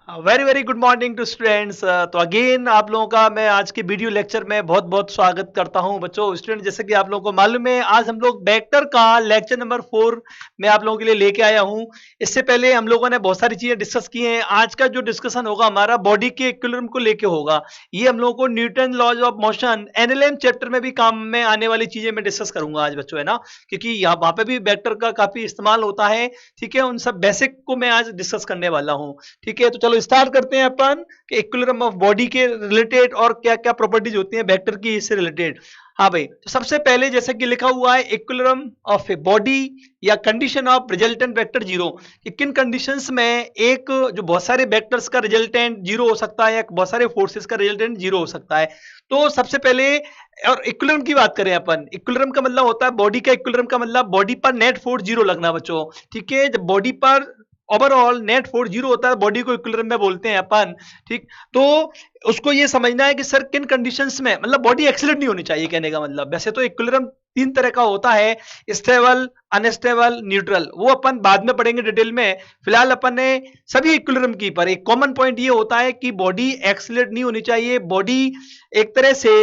Very very good morning to students. तो again आप लोगों का मैं आज के वीडियो लेक्चर में बहुत बहुत स्वागत करता हूं बच्चों। स्टूडेंट जैसे कि आप लोगों को मालूम है आज हम लोग वेक्टर का लेक्चर नंबर 4 मैं आप लोगों के लिए लेके आया हूं। इससे पहले हम लोगों ने बहुत सारी चीजें डिस्कस की हैं। आज का जो डिस्कशन होगा हमारा बॉडी के इक्विलिब्रियम को लेके होगा। ये हम लोगों को Newton laws of motion NLM chapter में भी काम में आने वाली चीजें मैं डिस्कस करूंगा आज बच्चों, है ना, क्योंकि यहाँ वहां पे भी वेक्टर का काफी इस्तेमाल होता है। ठीक है, उन सब बेसिक को मैं आज डिस्कस करने वाला हूँ। ठीक है, तो चलो स्टार्ट करते हैं अपन कि इक्विलिब्रियम ऑफ बॉडी के रिलेटेड और क्या क्या प्रॉपर्टीज होती हैं वेक्टर की इससे रिलेटेड। हाँ भाई, तो सबसे पहले जैसे कि लिखा हुआ है इक्विलिब्रियम ऑफ ए बॉडी या condition of resultant vector zero, कि किन कंडीशंस में एक जो बहुत सारे वेक्टर्स का रिजल्टेंट जीरो हो सकता है या बहुत सारे फोर्सेस का रिजल्टेंट जीरो हो सकता है। तो सबसे पहले और इक्विलिब्रियम की बात करें अपन, इक्विलिब्रियम का मतलब होता है बॉडी का इक्विलिब्रियम का मतलब बॉडी पर नेट फोर्स जीरो लगना बच्चों। ठीक है, जब बॉडी पर ओवरऑल नेट फोर्स जीरो होता है बॉडी को इक्विलिब्रियम में बोलते हैं अपन। ठीक, तो उसको ये समझना है कि सर किन कंडीशंस में, मतलब बॉडी एक्सीलरेट नहीं होनी चाहिए कहने का मतलब। वैसे तो इक्विलिब्रियम तीन तरह का होता है, स्टेबल, अनस्टेबल, न्यूट्रल, वो अपन बाद में पढ़ेंगे डिटेल में। फिलहाल अपन ने सभी इक्विलिब्रियम की पर एक कॉमन पॉइंट ये होता है कि बॉडी एक्सीलरेट नहीं होनी चाहिए, बॉडी एक तरह से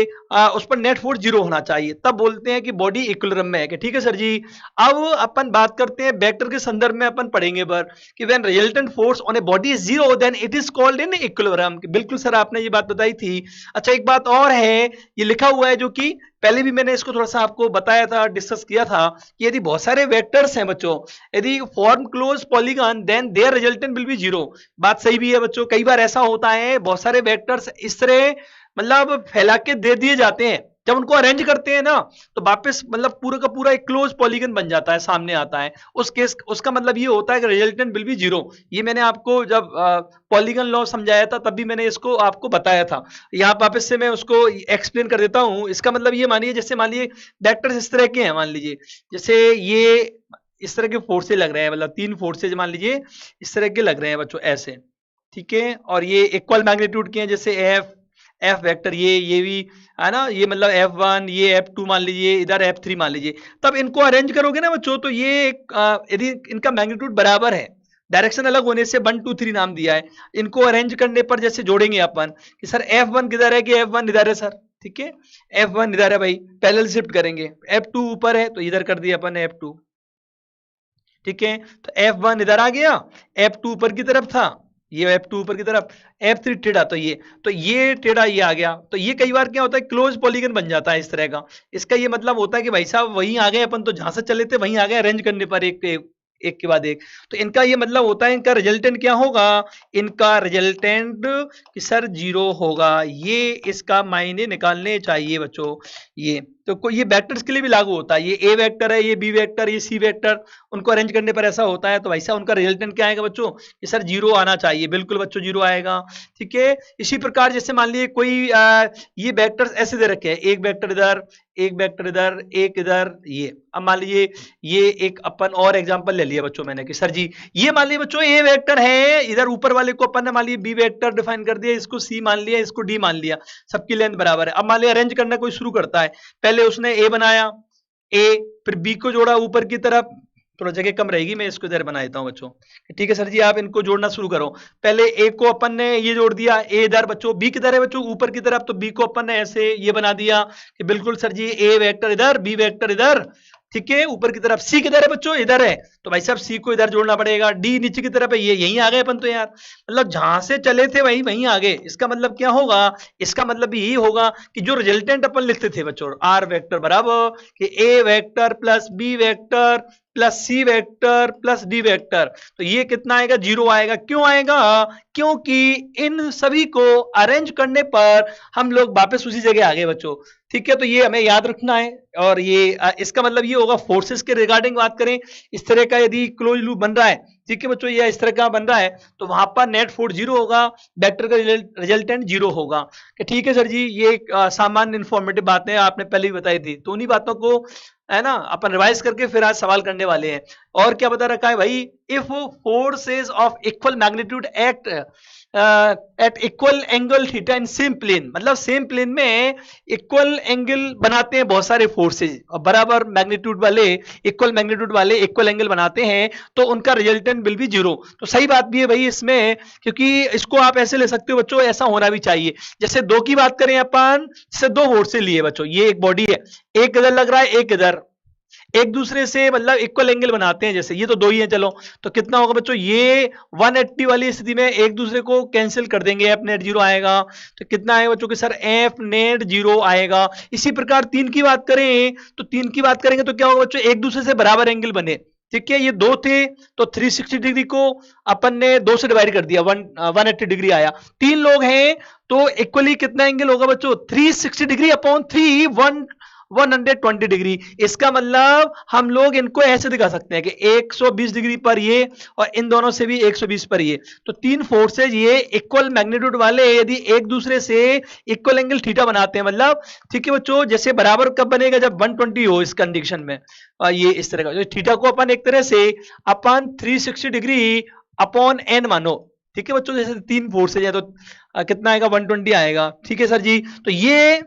उस पर नेट फोर्स जीरो होना चाहिए, तब बोलते हैं कि बॉडी इक्विलिब्रियम में है। कि ठीक है सर जी। अब अपन बात करते हैं वेक्टर के संदर्भ में अपन पढ़ेंगे पर कि when resultant force on a body is zero then it is called in equilibrium. बिल्कुल सर, आपने ये बात बताई थी। अच्छा, एक बात और है, ये लिखा हुआ है जो कि पहले भी मैंने इसको थोड़ा सा आपको बताया था, डिस्कस किया था, कि यदि बहुत सारे वेक्टर्स हैं बच्चों, यदि form close polygon then their resultant will be zero. बात सही भी है बच्चों, कई बार ऐसा होता है बहुत सारे वेक्टर्स इस तरह मतलब फैला के दे दिए जाते हैं, जब उनको अरेंज करते हैं ना तो वापस मतलब पूरा का पूरा एक क्लोज पॉलीगन बन जाता है, सामने आता है। उस केस उसका मतलब ये होता है कि रिजल्टेंट विल बी जीरो। ये मैंने आपको जब पॉलीगन लॉ समझाया था तब भी मैंने इसको आपको बताया था। यहाँ वापस से मैं उसको एक्सप्लेन कर देता हूँ। इसका मतलब ये मानिए, जैसे मान लीजिए वेक्टर्स इस तरह के हैं, मान लीजिए जैसे ये इस तरह के फोर्सेज लग रहे हैं, मतलब तीन फोर्सेज मान लीजिए इस तरह के लग रहे हैं बच्चों, ऐसे। ठीक है, और ये इक्वल मैग्नीट्यूड के हैं, जैसे एफ वेक्टर, ये भी है ना, ये मतलब F1, ये F2 मान लीजिए, इधर F3 मान लीजिए। तब इनको अरेंज करोगे ना बच्चों तो ये यदि इनका मैग्नीट्यूड बराबर है, डायरेक्शन अलग होने से 1 2 3 नाम दिया है। इनको अरेंज करने पर जैसे जोड़ेंगे अपन कि सर F1 किधर है, कि F1 इधर है सर। ठीक है, F1 इधर है भाई, पैरेलल शिफ्ट करेंगे, F2 ऊपर है तो इधर कर दिया अपन F2। ठीक है, तो F1 इधर आ गया, F2 ऊपर की तरफ था, ये F2 ऊपर की तरफ, F3 टेढ़ा, तो ये टेढ़ा ये आ गया। तो ये कई बार क्या होता है क्लोज पॉलीगन बन जाता है इस तरह का। इसका ये मतलब होता है कि भाई साहब वहीं आ गए अपन, तो जहां से चले थे वहीं आ गए अरेंज करने पर, एक के बाद एक। तो इनका ये मतलब होता है इनका रिजल्टेंट क्या होगा, इनका रिजल्टेंट कि सर जीरो होगा। ये इसका मायने निकालने चाहिए बच्चों। ये तो ये वेक्टर्स के लिए भी लागू होता है, ये ए वेक्टर है, ये बी वेक्टर, ये सी वेक्टर, उनको अरेंज करने पर ऐसा होता है। तो वैसा उनका रिजल्टेंट क्या आएगा बच्चों, कि सर जीरो आना चाहिए। बिल्कुल बच्चों, जीरो आएगा। ठीक है, इसी प्रकार जैसे मान लीजिए कोई ये वेक्टर्स ऐसे दे रखे हैं, एक वेक्टर इधर, एक वेक्टर इधर, एक इधर, ये। अब मान लीजिए ये एक अपन और एग्जांपल ले लिया बच्चों मैंने कि सर जी ये मान लीजिए बच्चों ए वेक्टर है, इधर ऊपर वाले को अपन ने मान लीजिए बी वेक्टर डिफाइन कर दिया, इसको सी मान लिया, इसको डी मान लिया, सबकी लेंथ बराबर है। अब मान लिया अरेंज करना कोई शुरू करता है, पहले उसने ए बनाया, ए, फिर बी को जोड़ा ऊपर की तरफ, थोड़ा जगह कम रहेगी, मैं इसको इधर बना देता हूं बच्चों। ठीक है सर जी, आप इनको जोड़ना शुरू करो। पहले ए को अपन ने ये जोड़ दिया, ए इधर बच्चों, बी किधर है बच्चों, ऊपर की तरफ, तो बी को अपन ने ऐसे ये बना दिया कि बिल्कुल सर जी ए वेक्टर इधर, बी वेक्टर इधर। ठीक है, ऊपर की तरफ सी किधर है बच्चों, इधर है, तो भाई साहब सी को इधर जोड़ना पड़ेगा। डी नीचे की तरफ है, ये यहीं आ गए अपन तो यार, मतलब जहां से चले थे वहीं वहीं आ गए। इसका मतलब क्या होगा, इसका मतलब यही होगा कि जो रिजल्टेंट अपन लिखते थे बच्चों, आर वेक्टर बराबर कि A vector plus B vector plus C vector plus D vector, तो ये कितना आएगा, जीरो आएगा। क्यों आएगा, क्योंकि इन सभी को अरेंज करने पर हम लोग वापस उसी जगह आ गए बच्चों। ठीक है, तो ये हमें याद रखना है। और ये इसका मतलब ये होगा फोर्सेस के रिगार्डिंग बात करें, इस तरह का यदि क्लोज लूप बन रहा है, ठीक है बच्चों, ये इस तरह का बन रहा है, तो वहां पर नेट फोर्स जीरो होगा, वेक्टर का रिजल्टेंट जीरो होगा। कि ठीक है सर जी, ये सामान्य इंफॉर्मेटिव बातें आपने पहले ही बताई थी, तो उन्हीं बातों को है ना अपन रिवाइज करके फिर आज सवाल करने वाले हैं। और क्या बता रखा है भाई, if forces of equal magnitude act at equal angle theta in same plane, मतलब सेम प्लेन में इक्वल एंगल बनाते हैं बहुत सारे फोर्सेज, और बराबर मैग्नीट्यूड वाले, इक्वल मैग्नीट्यूड वाले इक्वल एंगल बनाते हैं, तो उनका रिजल्टेंट विल बी जीरो। तो सही बात भी है भाई इसमें, क्योंकि इसको आप ऐसे ले सकते हो बच्चों, ऐसा होना भी चाहिए। जैसे दो की बात करें अपन, जैसे दो फोर्सेज लिए बच्चों, ये एक बॉडी है, एक इधर लग रहा है एक इधर, एक दूसरे से मतलब इक्वल एंगल बनाते हैं, जैसे ये तो दो ही है, चलो तो कितना होगा बच्चों, ये 180 वाली स्थिति में एक दूसरे को कैंसिल कर देंगे, एफ नेट जीरो आएगा, तो कितना आएगा बच्चों कि सर एफ नेट जीरो आएगा। इसी प्रकार तीन की बात करें, तो तीन की बात करेंगे तो क्या होगा बच्चों, एक दूसरे से बराबर एंगल बने, ठीक है, ये दो थे तो 360 डिग्री को अपन ने दो से डिवाइड कर दिया, 180 डिग्री आया। तीन लोग हैं तो इक्वली कितना एंगल होगा बच्चों, 360 डिग्री अपॉन 120 डिग्री। इसका मतलब हम लोग इनको ऐसे दिखा सकते हैं कि 120 डिग्री पर ये, और इन दोनों से भी 120 पर ये, तो तीन फोर्सेज ये इक्वल मैग्नीट्यूड वाले यदि एक दूसरे से इक्वल एंगल थीटा बनाते हैं, मतलब ठीक है बच्चों, जैसे बराबर कब बनेगा, जब 120 हो इस कंडीशन में, ये इस तरह का थीटा को अपन एक तरह से अपन 360 डिग्री अपॉन एन मानो, ठीक है बच्चों, जैसे तीन फोर्सेज है तो कितना आएगा, 120 आएगा, ठीक है सर जी। तो ये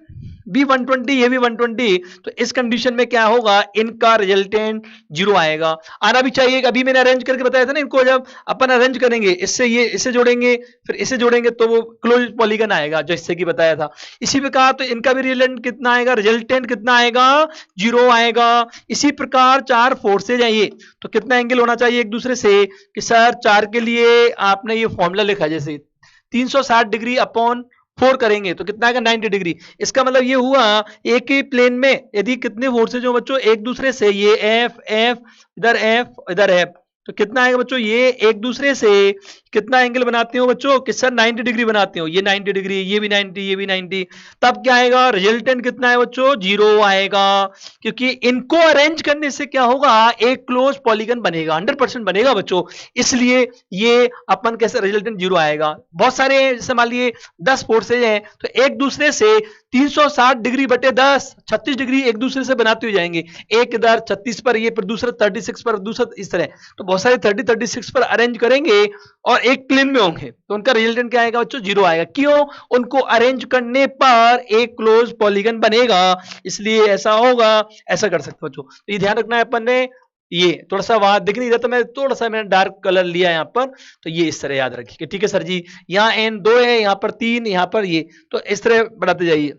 भी 120, ये भी 120, तो इस कंडीशन में क्या होगा, इनका रिजल्टेंट जीरो आएगा। आना भी चाहिए, अभी मैंने अरेंज करके बताया था ना इनको, जब अपन अरेंज करेंगे इससे ये इसे जोड़ेंगे फिर इसे जोड़ेंगे तो वो क्लोज पॉलीगन आएगा, जो इससे की बताया था। इसी प्रकार तो इनका भी रिजल्टेंट कितना आएगा, रिजल्टेंट कितना आएगा, जीरो आएगा। इसी प्रकार चार फोर्सेज हैं ये, तो कितना एंगल होना चाहिए एक दूसरे से, कि सर चार के लिए आपने ये फॉर्मूला लिखा, जैसे 360 डिग्री अपॉन 4 करेंगे तो कितना आएगा, 90 डिग्री। इसका मतलब ये हुआ एक ही प्लेन में यदि कितने फोर्सेज हो बच्चों एक दूसरे से, ये एफ एफ इधर एफ, तो कितना आएगा बच्चों, ये एक दूसरे से कितना एंगल बनाते हो बच्चों, कि सर 90 डिग्री बनाते हो, ये 90 डिग्री, ये भी 90, ये भी 90, तब क्या आएगा, रिजल्टेंट कितना है बच्चों, जीरो आएगा। क्योंकि इनको अरेंज करने से क्या होगा, एक क्लोज पॉलीगन बनेगा, 100% बनेगा बच्चों, इसलिए ये अपन कैसे रिजल्टेंट जीरो आएगा। बहुत सारे जैसे मान लिए 10 फोर्सेज हैं, तो एक दूसरे से 360 डिग्री बटे 10 36 डिग्री एक दूसरे से बनाते हुए जाएंगे, एक इधर 36 पर ये, फिर दूसरा 36 पर, दूसरा इस तरह, तो बहुत सारे 36 पर अरेंज करेंगे और एक प्लेन में होंगे, तो उनका रिजल्टेंट क्या आएगा बच्चों, जीरो आएगा। क्यों, उनको अरेंज करने पर एक क्लोज पॉलीगन बनेगा, इसलिए ऐसा होगा, ऐसा कर सकते हो बच्चों। तो ये ध्यान रखना है अपन ने, ये थोड़ा सा वहां दिख नहीं रहा तो मैं थोड़ा सा मैंने डार्क कलर लिया यहाँ पर, तो ये इस तरह याद रखिए, ठीक है सर जी। यहाँ एन 2 है, यहाँ पर 3, यहाँ पर ये, तो इस तरह बढ़ाते जाइए,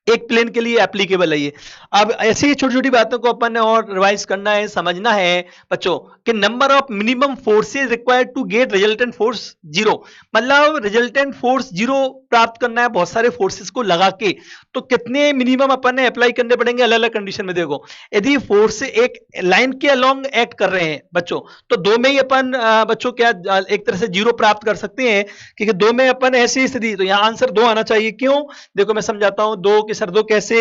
एक प्लेन के लिए एप्लीकेबल है ये। अब ऐसी छोटी छोटी बातों को अपन ने और रिवाइज करना है, समझना है बच्चों, कि number of minimum forces required to get resultant force zero, मतलब रिजल्टेंट फोर्स जीरो प्राप्त करना है बहुत सारे फोर्सेस को लगा के, तो कितने मिनिमम अपन ने अप्लाई करने पड़ेंगे अलग अलग कंडीशन में। देखो यदि फोर्स एक लाइन के अलोंग एक्ट कर रहे हैं बच्चों, तो दो में ही अपन बच्चों क्या एक तरह से जीरो प्राप्त कर सकते हैं, क्योंकि दो में अपन ऐसी स्थिति, तो यहाँ आंसर दो आना चाहिए। क्यों, देखो मैं समझाता हूं, दो के सर दो कैसे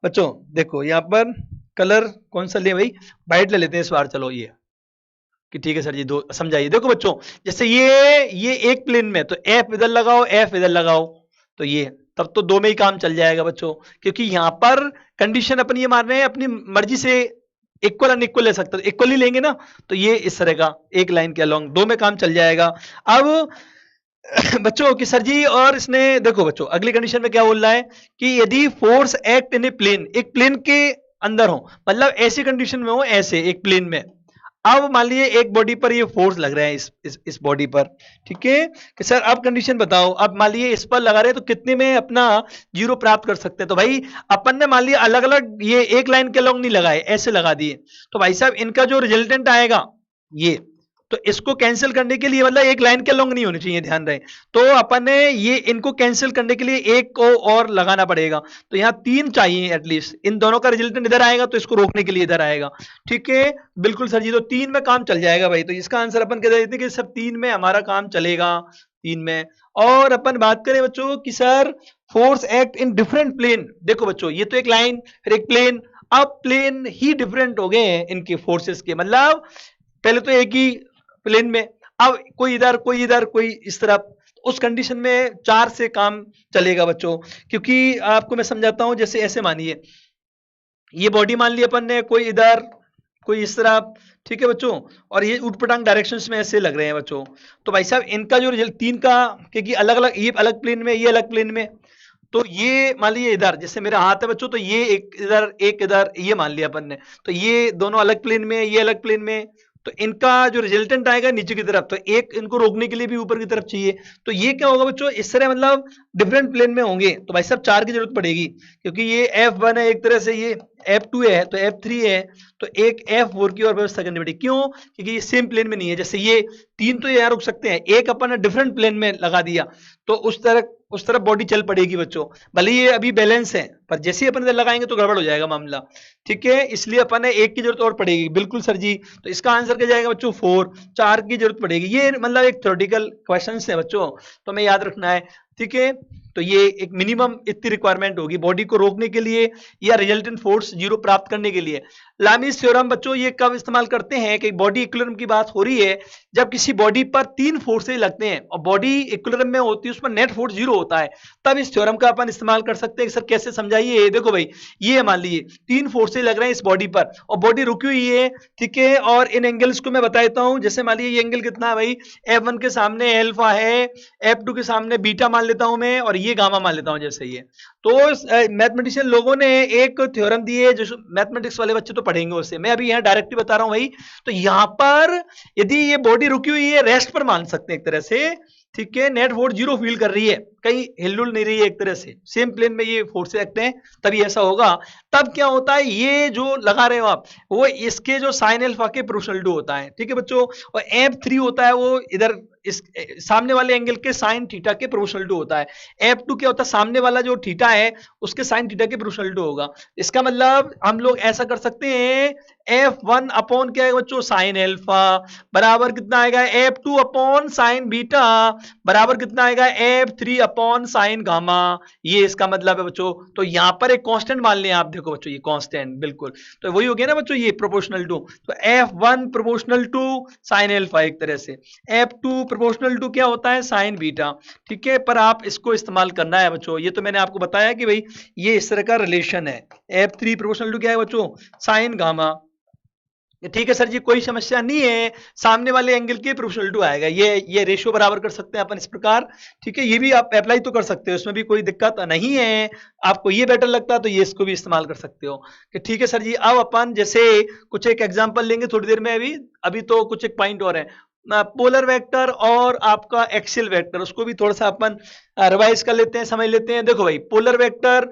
बच्चों, देखो यहाँ पर कलर कौन सा ले भाई, वाइट ले लेते हैं इस बार, चलो ये कि ठीक है सर जी, दो समझाइए। देखो बच्चों जैसे ये एक प्लेन में, तो एफ इधर लगाओ एफ इधर लगाओ, तो ये तब तो दो में ही काम चल जाएगा बच्चों, क्योंकि यहां पर कंडीशन अपन ये मान रहे हैं अपनी मर्जी से इक्वल अनइक्वल ले सकते, इक्वल ही लेंगे ना, तो ये इस तरह का एक लाइन के अलोंग दो में काम चल जाएगा। अब बच्चों कि सर जी, और इसने देखो बच्चों अगली कंडीशन में क्या बोल रहा है, कि यदि force act in a plane, एक प्लेन के अंदर हो, मतलब ऐसी कंडीशन में हो, ऐसे एक प्लेन में, अब मान लीजिए एक बॉडी पर ये फोर्स लग रहा है इस बॉडी पर, ठीक है, कि सर अब कंडीशन बताओ, अब मान लीजिए इस पर लगा रहे हैं तो कितने में अपना जीरो प्राप्त कर सकते हैं। तो भाई अपन ने मान लिया अलग अलग ये एक लाइन के लॉन्ग नहीं लगाए, ऐसे लगा दिए, तो भाई साहब इनका जो रिजल्टेंट आएगा ये, तो इसको कैंसिल करने के लिए, मतलब एक लाइन के लॉन्ग नहीं होनी चाहिए, ध्यान रहे, तो अपन ने ये इनको कैंसिल करने के लिए एक को और लगाना पड़ेगा, तो यहाँ 3 चाहिए एटलीस्ट, इन दोनों का रिजल्टेंट इधर आएगा तो इसको रोकने के लिए इधर आएगा, ठीक है बिल्कुल सर जी, तो 3 में काम चल जाएगा भाई। तो इसका आंसर अपन कह देते हैं कि सब 3 में हमारा काम चलेगा, 3 में। और अपन बात करें बच्चों कि sir force act in different plane, देखो बच्चों ये तो एक लाइन फिर एक प्लेन, अब प्लेन ही डिफरेंट हो गए हैं इनके फोर्सेस के, मतलब पहले तो एक ही प्लेन में, अब कोई इधर कोई इधर कोई इस तरफ, उस कंडीशन में 4 से काम चलेगा बच्चों। क्योंकि आपको मैं समझाता हूं, जैसे ऐसे मानिए ये बॉडी मान ली अपन ने, कोई इधर कोई इस तरह, ठीक है बच्चों। और ये ऊटपटांग डायरेक्शंस में ऐसे लग रहे हैं बच्चों। तो भाई साहब इनका जो रिजल्ट तीन का, क्योंकि अलग अलग, ये अलग प्लेन में, ये अलग प्लेन में, तो ये मान लीजिए इधर जैसे मेरा हाथ है बच्चों, तो ये एक इधर ये मान लिया अपन ने, तो ये दोनों अलग प्लेन में, ये अलग प्लेन में, तो इनका जो रिजल्टेंट आएगा नीचे की तरफ, तो एक इनको रोकने के लिए भी ऊपर की तरफ चाहिए। तो ये क्या होगा बच्चों, इस तरह मतलब डिफरेंट प्लेन में होंगे, तो भाई साहब चार की जरूरत पड़ेगी, क्योंकि ये F1 है एक तरह से, ये F2 है, तो F3 है, तो एक F4 की और व्यवस्था करनी पड़ेगी। क्यों? क्योंकि ये सेम प्लेन में नहीं है। जैसे ये तीन तो यहाँ रुक सकते हैं, एक अपन ने डिफरेंट प्लेन में लगा दिया, तो उस तरह बॉडी चल पड़ेगी बच्चों। भले ये अभी बैलेंस है, पर जैसे ही अपन इधर लगाएंगे तो गड़बड़ हो जाएगा मामला, ठीक है। इसलिए अपन ने एक की जरूरत और पड़ेगी। बिल्कुल सर जी, तो इसका आंसर क्या जाएगा बच्चों, 4, 4 की जरूरत पड़ेगी। ये मतलब एक थ्योरेटिकल क्वेश्चन है बच्चों, तो हमें याद रखना है, ठीक है। तो ये एक मिनिमम इतनी रिक्वायरमेंट होगी बॉडी को रोकने के लिए या रिजल्टेंट फोर्स जीरो प्राप्त करने के लिए। लामीज थ्योरम बच्चों ये कब इस्तेमाल करते हैं कि बॉडी इक्विलिब्रियम की बात हो रही है, जब किसी बॉडी पर तीन फोर्सेज लगते हैं और बॉडी इक्विलिब्रियम में होती है, उसमें नेट फोर्स जीरो होता है, तब इस थ्योरम का अपन इस्तेमाल कर सकते हैं। सर कैसे समझाइए? देखो भाई, ये मान लीजिए तीन फोर्सेज लग रहे हैं इस बॉडी पर और बॉडी रुकी हुई है, ठीक है। और इन एंगल्स को मैं बता देता हूं। जैसे मान लीजिए ये एंगल कितना है भाई, F1 के सामने अल्फा है, F2 के सामने बीटा मान लेता हूं मैं, और ये गामा मान लेता हूं जैसे ये। तो मैथमेटिशियन लोगों ने एक थ्योरम दी है, जो मैथमेटिक्स वाले बच्चे तो पढ़ेंगे उससे, मैं अभी यहाँ डायरेक्टली बता रहा हूं भाई। तो यहां पर यदि ये बॉडी रुकी हुई है, रेस्ट पर मान सकते हैं एक तरह से, ठीक है, नेट फोर्स जीरो फील कर रही है, कहीं हिलडुल नहीं रही है, एक तरह से सेम प्लेन में ये फोर्स रखते हैं, तभी ऐसा होगा। तब क्या होता है, ये जो लगा रहे हो आप, वो इसके जो साइन अल्फा के प्रोपोर्शनल टू होता है, ठीक है बच्चों। और F3 होता है वो इधर इस सामने वाले एंगल के साइन थीटा के प्रोपोर्शनल टू होता है। F2 क्या होता है, सामने वाला जो थीटा है उसके साइन थीटा के प्रोपोर्शनल टू होगा। इसका मतलब हम लोग ऐसा कर सकते हैं, F1 अपॉन क्या है बच्चों, साइन अल्फा, बराबर कितना आएगा, F2 अपॉन साइन बीटा, बराबर कितना आएगा, F3 अपॉन साइन गामा। ये इसका मतलब है बच्चों। तो यहां पर एक कांस्टेंट मान लें आप, देखो बच्चों ये कांस्टेंट बिल्कुल, तो वही हो गया ना बच्चों, ये प्रोपोर्शनल टू। तो F1 proportional to sine alpha एक तरह से, F2 प्रोपोर्शनल टू क्या होता है, साइन बीटा, ठीक है। पर आप इसको इस्तेमाल करना है बच्चों, ये तो मैंने आपको बताया कि भाई ये इस तरह का रिलेशन है। F3 प्रोपोर्शनल टू क्या है बच्चों, साइन गामा, ठीक है सर जी, कोई समस्या नहीं है। सामने वाले एंगल के प्रोपोर्शनल टू आएगा, ये रेशियो बराबर कर सकते हैं अपन इस प्रकार, ठीक है। ये भी आप अप्लाई तो कर सकते हो, उसमें भी कोई दिक्कत नहीं है। आपको ये बेटर लगता है तो ये इसको भी इस्तेमाल कर सकते हो, कि ठीक है सर जी। अब अपन जैसे कुछ एक एग्जांपल लेंगे थोड़ी देर में, अभी तो कुछ एक पॉइंट और है, पोलर वेक्टर और आपका एक्सियल वेक्टर, उसको भी थोड़ा सा अपन रिवाइज कर लेते हैं, समझ लेते हैं। देखो भाई, पोलर वेक्टर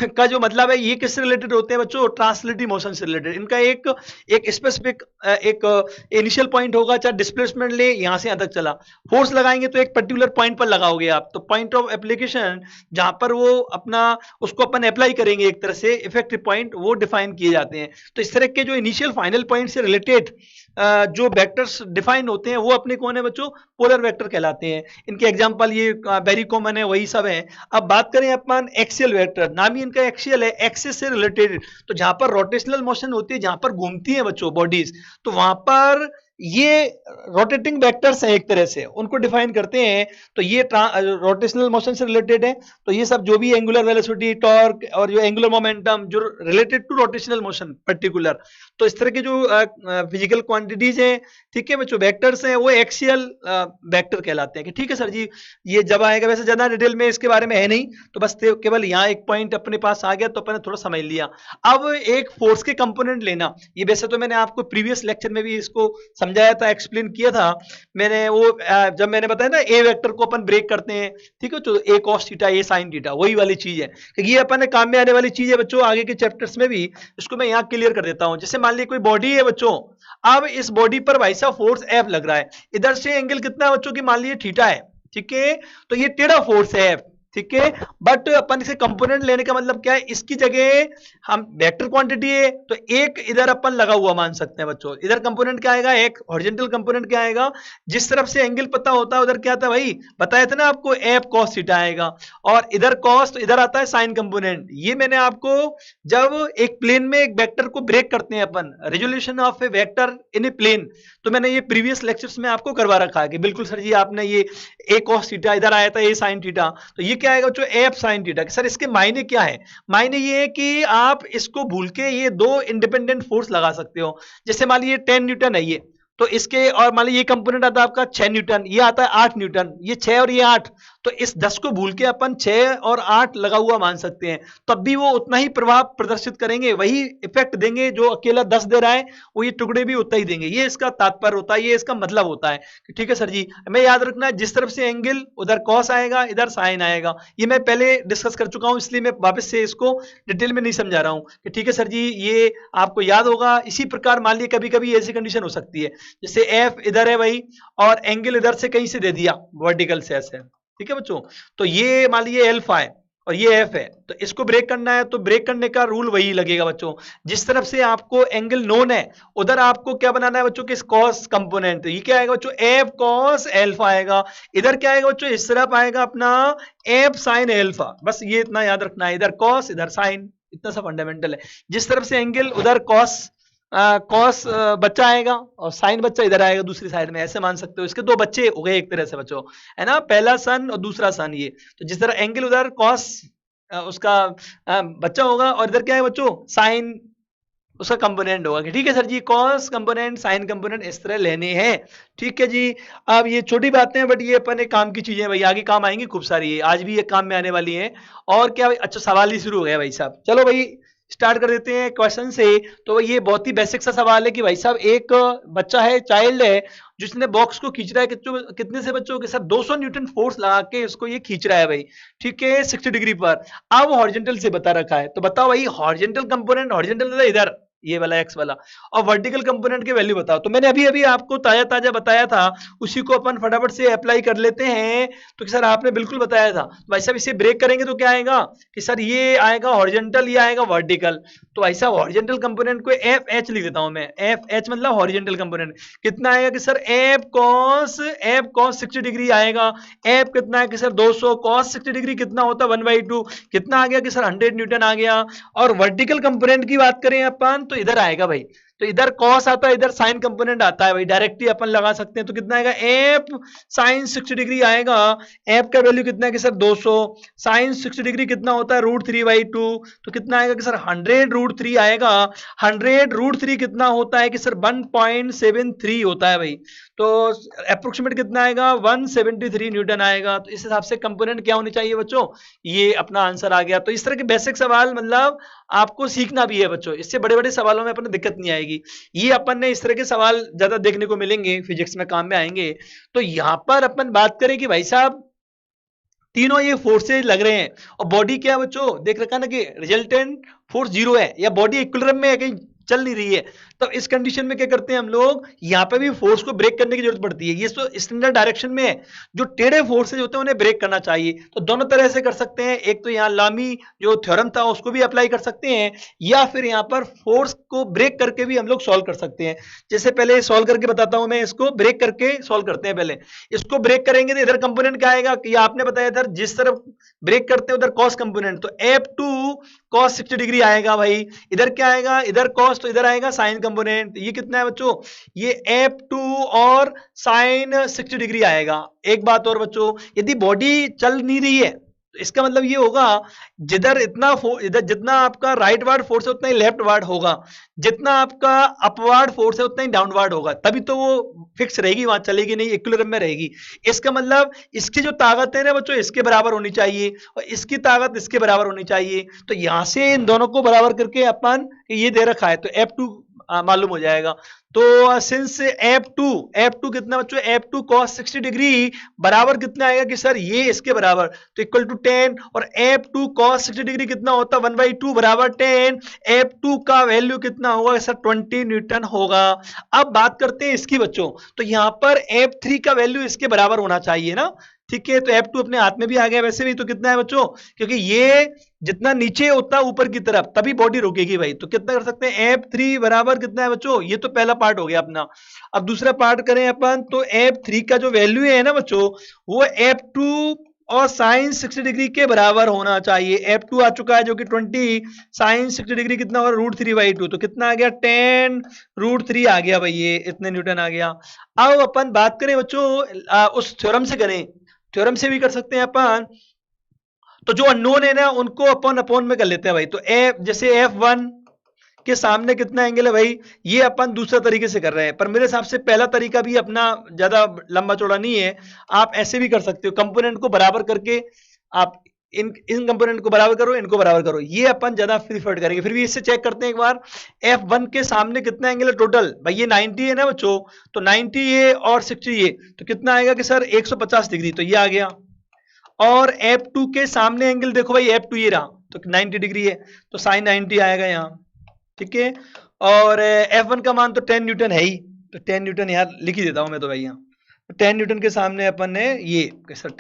का जो मतलब है, ये किससे रिलेटेड होते हैं बच्चों, ट्रांसलेटिव मोशन से रिलेटेड। इनका एक स्पेसिफिक एक इनिशियल पॉइंट होगा, चाहे डिस्प्लेसमेंट ले यहां से यहां तक चला, फोर्स लगाएंगे तो एक पर्टिकुलर पॉइंट पर लगाओगे आप, तो पॉइंट ऑफ एप्लीकेशन जहां पर वो अपना उसको अपन अप्लाई करेंगे, एक तरह से इफेक्टिव पॉइंट वो डिफाइन किए जाते हैं। तो इस तरह के जो इनिशियल फाइनल पॉइंट से रिलेटेड जो वेक्टर्स डिफाइन होते हैं, वो अपने कौन है बच्चों, पोलर वेक्टर कहलाते हैं। इनके एग्जांपल ये वेरी कॉमन है, वही सब है। अब बात करें अपन एक्सियल वेक्टर, नाम ही इनका एक्सियल है, एक्सिस से रिलेटेड, तो जहां पर रोटेशनल मोशन होती है, जहां पर घूमती है बच्चों बॉडीज, तो वहां पर ये रोटेटिंग वेक्टर्स हैं एक तरह से, उनको डिफाइन करते हैं। तो ये रोटेशनल मोशन से रिलेटेड है, तो ये सब जो भी एंगुलर वेलोसिटी, टॉर्क और जो एंगुलर मोमेंटम जो related to rotational motion particular, तो इस तरह के जो फिजिकल क्वांटिटीज हैं, ठीक है बच्चों, वेक्टर्स हैं, वो एक्सियल वेक्टर कहलाते हैं। कि ठीक है सर जी, ये जब आएगा, वैसे ज्यादा डिटेल में इसके बारे में है नहीं, तो बस केवल यहाँ एक पॉइंट अपने पास आ गया तो अपने थोड़ा समझ लिया। अब एक फोर्स के कंपोनेंट लेना, ये वैसे तो मैंने आपको प्रीवियस लेक्चर में भी इसको समझाया था, एक्सप्लेन किया था मैंने, वो जब मैंने बताया ना ए वेक्टर को अपन ब्रेक करते हैं, ठीक है, तो ए कॉस थीटा ए साइन थीटा, वही वाली चीज है, क्योंकि ये अपन काम में आने वाली चीज है बच्चों, आगे के चैप्टर्स में भी। इसको मैं यहाँ क्लियर कर देता हूं। जैसे मान लीजिए कोई बॉडी है बच्चों, अब इस बॉडी पर भाई साहब फोर्स एफ लग रहा है, इधर से एंगल कितना है बच्चों की, मान लीजिए थीटा है, ठीक है, तो ये टेढ़ा फोर्स है एफ, ठीक है। बट अपन इसे कंपोनेंट लेने का मतलब क्या है, इसकी जगह हम वेक्टर क्वांटिटी है तो एक इधर अपन लगा हुआ मान सकते हैं बच्चों। इधर कंपोनेंट क्या आएगा, एक हॉरिजॉन्टल कंपोनेंट क्या आएगा, जिस तरफ से एंगल पता होता है उधर क्या आता है भाई, बताया था ना आपको, एफ कॉस थीटा आएगा, और इधर कॉस, तो इधर आता है साइन कंपोनेंट। ये मैंने आपको जब एक प्लेन में एक वेक्टर को ब्रेक करते हैं अपन, resolution of a vector in a plane, तो मैंने ये प्रीवियस लेक्चर्स में आपको करवा रखा है कि बिल्कुल सर जी आपने ये ए कॉस थीटा इधर आया था, ए साइन थीटा, तो ये क्या आएगा बच्चों, एफ साइन थीटा। सर इसके मायने क्या है? मायने ये है कि आप इसको भूल के ये दो इंडिपेंडेंट फोर्स लगा सकते हो। जैसे मान लीजिए 10 न्यूटन है ये, तो इसके, और मान लीजिए ये कंपोनेंट आता है आपका 6 न्यूटन, ये आता है 8 न्यूटन, ये 6 और ये 8, तो इस 10 को भूल के अपन 6 और 8 लगा हुआ मान सकते हैं, तब भी वो उतना ही प्रभाव प्रदर्शित करेंगे, वही इफेक्ट देंगे जो अकेला 10 दे रहा है, वो ये टुकड़े भी उतना ही देंगे। ये इसका तात्पर्य होता है, ये इसका मतलब होता है। ठीक है सर जी, हमें याद रखना है जिस तरफ से एंगल उधर कॉस आएगा, इधर साइन आएगा। ये मैं पहले डिस्कस कर चुका हूं, इसलिए मैं वापस से इसको डिटेल में नहीं समझा रहा हूं कि ठीक है सर जी, ये आपको याद होगा। इसी प्रकार मान लीजिए कभी कभी ऐसी कंडीशन हो सकती है, जैसे एफ इधर है भाई और एंगल इधर से कहीं से दे दिया वर्टिकल से ऐसे, ठीक है बच्चों, तो ये मान लीजिए एल्फा है और ये एफ है, तो इसको ब्रेक करना है, तो ब्रेक करने का रूल वही लगेगा बच्चों। जिस तरफ से आपको एंगल नोन है उधर आपको क्या बनाना है बच्चों, किस कॉस कंपोनेंट, तो ये क्या आएगा बच्चों, एफ कॉस एल्फा आएगा। इधर क्या आएगा बच्चों, इस तरफ आएगा अपना एफ साइन एल्फा। बस ये इतना याद रखना है, इधर कॉस इधर साइन, इतना सा फंडामेंटल है। जिस तरफ से एंगल उधर कॉस कॉस बच्चा आएगा और साइन बच्चा इधर आएगा दूसरी साइड में, ऐसे मान सकते हो। इसके दो बच्चे हो गए एक तरह से बच्चों, है ना, पहला सन और दूसरा सन। ये तो जिस तरह एंगल उधर कॉस उसका बच्चा होगा और इधर क्या है बच्चों, साइन उसका कंपोनेंट होगा। ठीक है सर जी, कॉस कंपोनेंट साइन कंपोनेंट इस तरह लेने हैं। ठीक है जी, अब ये छोटी बातें हैं बट ये अपने काम की चीजें भाई, आगे काम आएंगी खूब सारी, है आज भी ये काम में आने वाली है। और क्या भाई, अच्छा सवाल ही शुरू हो गया भाई साहब, चलो भाई स्टार्ट कर देते हैं क्वेश्चन से। तो ये बहुत ही बेसिक सा सवाल है कि भाई साहब एक बच्चा है, चाइल्ड है, जिसने बॉक्स को खींच रहा है, कितने से बच्चों के साथ 200 न्यूटन फोर्स लगा के इसको ये खींच रहा है भाई, ठीक है 60 डिग्री पर। अब हॉरिजॉन्टल से बता रखा है, तो बताओ भाई हॉरिजॉन्टल कंपोनेंट, हॉरिजॉन्टल इधर ये वाला एक्स वाला, और वर्टिकल कंपोनेंट के वैल्यू बताओ। तो मैंने अभी अभी आपको ताजा ताजा बताया था, उसी को अपन फटाफट से अप्लाई कर लेते हैं। तो कि सर आपने बिल्कुल बताया था, तो भाई साहब इसे ब्रेक करेंगे तो क्या आएगा कि सर ये आएगा हॉरिजॉन्टल, ये आएगा वर्टिकल। तो भाई साहब हॉरिजॉन्टल कंपोनेंट को एफ एच लिख देता हूं मैं, एफ एच मतलब हॉरिजॉन्टल कंपोनेंट कितना आएगा कि सर एफ कॉस 60 डिग्री आएगा। एफ कितना है कि सर 200, कॉस 60 डिग्री कितना होता है 1/2, कितना आ गया कि सर 100 न्यूटन आ गया। और वर्टिकल कंपोनेंट की बात करें अपन तो इधर आएगा भाई, तो इधर कॉस आता है, इधर साइन कंपोनेंट आता है भाई, डायरेक्टली अपन लगा सकते हैं। तो कितना आएगा, एफ साइन 60 डिग्री आएगा। एफ का वैल्यू कितना है कि सर 200, साइन 60 डिग्री कितना होता है √3/2, तो कितना आएगा कि सर 100√3 आएगा। 100√3 कितना होता है कि सर 1.73 होता है भाई, तो अप्रोक्सीमेट कितना आएगा 173 न्यूटन आएगा। तो इस हिसाब से कंपोनेंट क्या होनी चाहिए बच्चों, ये अपना आंसर आ गया। तो इस तरह के बेसिक सवाल मतलब आपको सीखना भी है बच्चों, इससे बड़े बड़े सवालों में अपने दिक्कत नहीं आएगी। ये अपन ने इस तरह के सवाल ज्यादा देखने को मिलेंगे, फिजिक्स में काम में आएंगे। तो यहां पर अपन बात करें कि भाई साहब तीनों ये फोर्सेज लग रहे हैं और बॉडी क्या है बच्चों, देख रखा ना कि रिजल्टेंट फोर्स 0 है या बॉडी इक्विलिब्रियम में है, कहीं चल नहीं रही है। तो इस कंडीशन में क्या करते हैं हम लोग, यहाँ पे भी फोर्स को ब्रेक करने की जरूरत पड़ती है। ये तो स्टैंडर्ड डायरेक्शन में है, जो टेढ़े फोर्सेज होते हैं उन्हें ब्रेक करना चाहिए। तो दोनों तरह से कर सकते हैं, एक तो यहाँ लामी जो थ्योरम था उसको भी अप्लाई कर सकते हैं, या फिर यहाँ पर फोर्स को ब्रेक करके भी हम लोग सॉल्व कर सकते हैं। जैसे पहले सॉल्व करके बताता हूं मैं, इसको ब्रेक करके सॉल्व करते हैं। पहले इसको ब्रेक करेंगे तो इधर कंपोनेंट क्या आएगा कि आपने बताया इधर जिस तरफ ब्रेक करते हैं उधर कॉस कंपोनेंट, तो F2 कॉस 60 डिग्री आएगा भाई। इधर क्या आएगा, इधर कॉस तो इधर आएगा साइन कंपोनेंट। ये कितना है बच्चों, ये F2 और साइन 60 डिग्री आएगा। एक बात और बच्चों, यदि बॉडी चल नहीं रही है तो इसका मतलब ये होगा जिधर इधर जितना आपका राइट वार्ड फोर्स है उतना ही लेफ्ट वार्ड होगा, जितना आपका अपवार्ड फोर्स है उतना ही डाउनवार्ड होगा, तभी तो वो फिक्स रहेगी, वहां चलेगी नहीं, इक्विलिब्रियम में रहेगी। इसका मतलब इसकी जो ताकत है ना बच्चों इसके बराबर होनी चाहिए और इसकी ताकत इसके बराबर होनी चाहिए। तो यहां से इन दोनों को बराबर करके अपन ये दे रखा है तो F2 मालूम हो जाएगा। तो सिंस F2 कितना बच्चों, F2 cos 60 डिग्री बराबर कितना आएगा कि सर ये इसके बराबर, तो इक्वल टू 10, और F2 cos 60 डिग्री कितना होता है 1/2 बराबर 10। F2 का वैल्यू कितना होगा सर 20 न्यूटन होगा। अब बात करते हैं इसकी बच्चों, तो यहां पर F3 का वैल्यू इसके बराबर होना चाहिए ना, ठीक है। तो F2 अपने हाथ में भी आ गया वैसे भी, तो कितना है बच्चों, क्योंकि ये जितना नीचे उतना ऊपर की तरफ तभी बॉडी रुकेगी भाई। तो कितना कर सकते हैं, F3 बराबर कितना है बच्चों, ये तो पहला पार्ट हो गया अपना। अब दूसरा पार्ट करें अपन, तो F3 का जो वैल्यू है ना बच्चों वो F2 और साइन 60 डिग्री के बराबर होना चाहिए। F2 आ चुका है जो कि 20, साइन 60 डिग्री कितना होगा √3/2, तो कितना आ गया 10√3 आ गया भाई, ये इतने न्यूटन आ गया। अब अपन बात करें बच्चों उस थ्योरम से करें, थ्योरम से भी कर सकते हैं अपन। तो जो अननोन है ना उनको अपन अपॉन में कर लेते हैं भाई। तो एफ जैसे F1 के सामने कितना एंगल है भाई, ये अपन दूसरा तरीके से कर रहे हैं, पर मेरे हिसाब से पहला तरीका भी अपना ज्यादा लंबा चौड़ा नहीं है। आप ऐसे भी कर सकते हो, कंपोनेंट को बराबर करके आप इन कंपोनेंट को बराबर करो, इनको बराबर करो, ये अपन ज्यादा प्रीफर्ड करेंगे। फिर भी इससे चेक करते हैं एक बार, F1 के सामने कितना एंगल है टोटल भाई, ये 90 है ना बच्चों, तो 90 ये और 60 ये, तो कितना आएगा कि सर 150 डिग्री, तो ये आ गया। और F2 के सामने एंगल देखो भाई, F2 ये रहा, तो 90 डिग्री है, तो साइन 90 आएगा यहाँ, ठीक है। और F1 का मान तो 10 न्यूटन है ही, तो 10 न्यूटन यार लिख ही देता हूं मैं तो भाई यहाँ। 10 न्यूटन के सामने अपन ने ये सर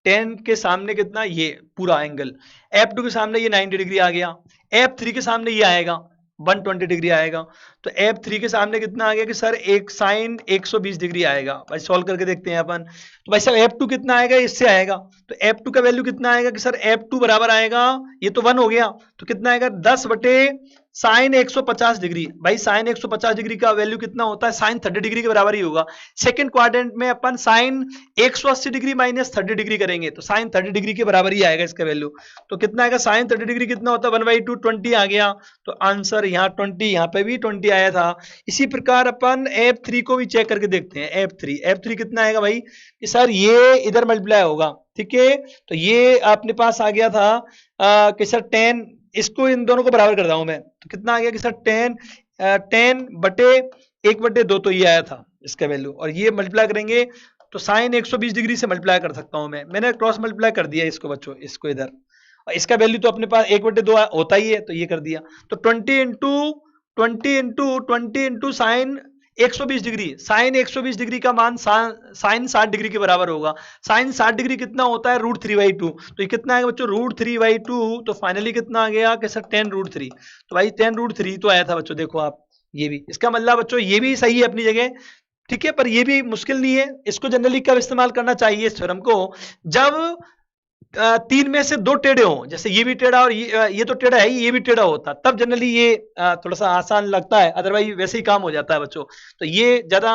10 के सामने कितना, ये पूरा एंगल। F2 के सामने ये 90 डिग्री आ गया। F3 के सामने ये आएगा 120 डिग्री आएगा। तो F3 के सामने कितना आ गया कि सर एक साइन 120 डिग्री आएगा। भाई सॉल्व करके देखते हैं अपन। तो भाई साहब F2 कितना आएगा, इससे आएगा, तो F2 का वैल्यू कितना आएगा कि सर F2 बराबर आएगा, ये तो 1 हो गया, तो कितना आएगा 10 बटे साइन 150 डिग्री। भाई साइन 150 डिग्री का वैल्यू कितना होता है, साइन 30 डिग्री के बराबर ही होगा। सेकंड क्वाड्रेंट में अपन साइन 180 डिग्री माइनस 30 डिग्री करेंगे, तो साइन 30 डिग्री के बराबर ही आएगा इसका वैल्यू। तो कितना आएगा, साइन 30 डिग्री कितना होता है 1/2, 20 आ गया, तो आंसर यहाँ 20, यहाँ पे भी 20 आया था। इसी प्रकार अपन F3 को भी चेक करके देखते हैं। F3 कितना आएगा भाई कि सर ये इधर मल्टीप्लाई होगा, ठीक है, तो ये अपने पास आ गया था कि सर 10, इसको इन दोनों को बराबर कर रहा हूं मैं, तो कितना आ गया कि सर 10 बटे 1/2, तो ये आया था इसका वैल्यू, और ये मल्टीप्लाई करेंगे तो साइन 120 डिग्री से मल्टीप्लाई कर सकता हूं मैं। मैंने क्रॉस मल्टीप्लाई कर दिया इसको बच्चों, इसको इधर, और इसका वैल्यू तो अपने पास 1/2 होता ही है, तो ये कर दिया। तो 20 into sine 120 degree, sine 120 degree का मान साइन 60 डिग्री के बराबर होगा। साइन 60 डिग्री कितना होता है, √3/2, तो ये कितना आएगा बच्चों, √3/2, तो फाइनली कितना आ गया कि सर 10√3, तो भाई 10√3 तो आया था बच्चों। देखो आप, ये भी इसका मतलब बच्चों ये भी सही है अपनी जगह, ठीक है, पर ये भी मुश्किल नहीं है। इसको जनरली कब इस्तेमाल करना चाहिए इस थ्योरम को, जब 3 में से 2 टेढ़े हों, जैसे ये भी टेढ़ा और ये तो टेढ़ा है, ये भी टेढ़ा होता, तब जनरली ये थोड़ा सा आसान लगता है, अदरवाइज वैसे ही काम हो जाता है बच्चों। तो ये ज्यादा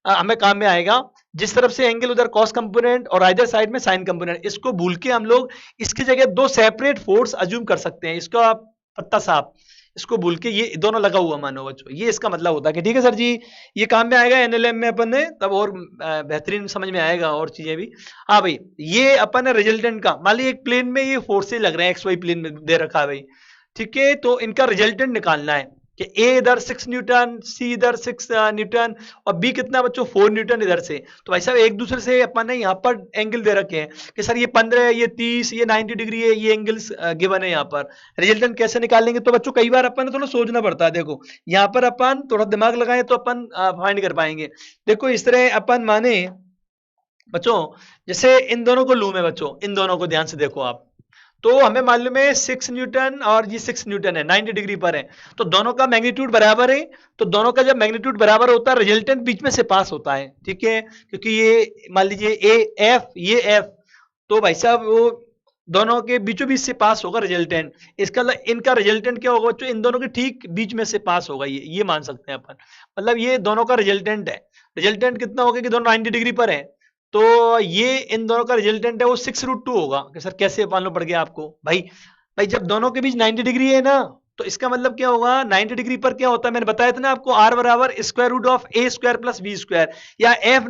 हमें काम में आएगा। जिस तरफ से एंगल उधर कॉस कंपोनेंट और इधर साइड में साइन कंपोनेंट, इसको भूल के हम लोग इसकी जगह 2 सेपरेट फोर्स अज्यूम कर सकते हैं। इसको आप पत्ता साफ, इसको भूल के ये दोनों लगा हुआ मानो बच्चों, ये इसका मतलब होता है कि ठीक है सर जी, ये काम में आएगा एनएलएम में अपन ने, तब और बेहतरीन समझ में आएगा और चीजें भी। हाँ भाई, ये अपन रिजल्टेंट का, मान लीजिए एक प्लेन में ये फोर्सेज लग रहे हैं, XY प्लेन में दे रखा है भाई, ठीक है, तो इनका रिजल्टेंट निकालना है कि A इधर 6 न्यूटन, C इधर 6 न्यूटन, और B कितना बच्चों 4 न्यूटन इधर से। तो भाई साहब एक दूसरे से अपन ने यहाँ पर एंगल दे रखे हैं कि सर ये 15 है, ये 30, ये 90 डिग्री है, ये एंगल्स गिवन है यहाँ पर। रिजल्टेंट कैसे निकालेंगे, तो बच्चों कई बार अपन थोड़ा सोचना पड़ता है। देखो यहाँ पर अपन थोड़ा दिमाग लगाए तो अपन फाइंड कर पाएंगे। देखो इस तरह अपन माने बच्चों, जैसे इन दोनों को लूं मैं बच्चों, इन दोनों को ध्यान से देखो आप, तो हमें मालूम है 6 न्यूटन और ये 6 न्यूटन है, 90 डिग्री पर है, तो दोनों का मैग्नीट्यूड बराबर है। तो दोनों का जब मैग्नीट्यूड बराबर होता है, रिजल्टेंट बीच में से पास होता है, ठीक है, क्योंकि ये मान लीजिए AF, ये F, तो भाई साहब वो दोनों के बीचों बीच से पास होगा रिजल्टेंट। इसका इनका रिजल्टेंट क्या होगा बच्चों, इन दोनों के ठीक बीच में से पास होगा, ये मान सकते हैं अपन, मतलब ये दोनों का रिजल्टेंट है। रिजल्टेंट कितना होगा कि दोनों 90 डिग्री पर है, तो ये इन दोनों का रिजल्टेंट है वो 6√2 होगा। कि सर कैसे मालूम पड़ गया आपको, भाई जब दोनों के बीच 90 डिग्री है ना, तो इसका मतलब क्या होगा, 90 डिग्री पर क्या होता है, मैंने बताया था ना आपको, R बराबर square root of A² plus B², या F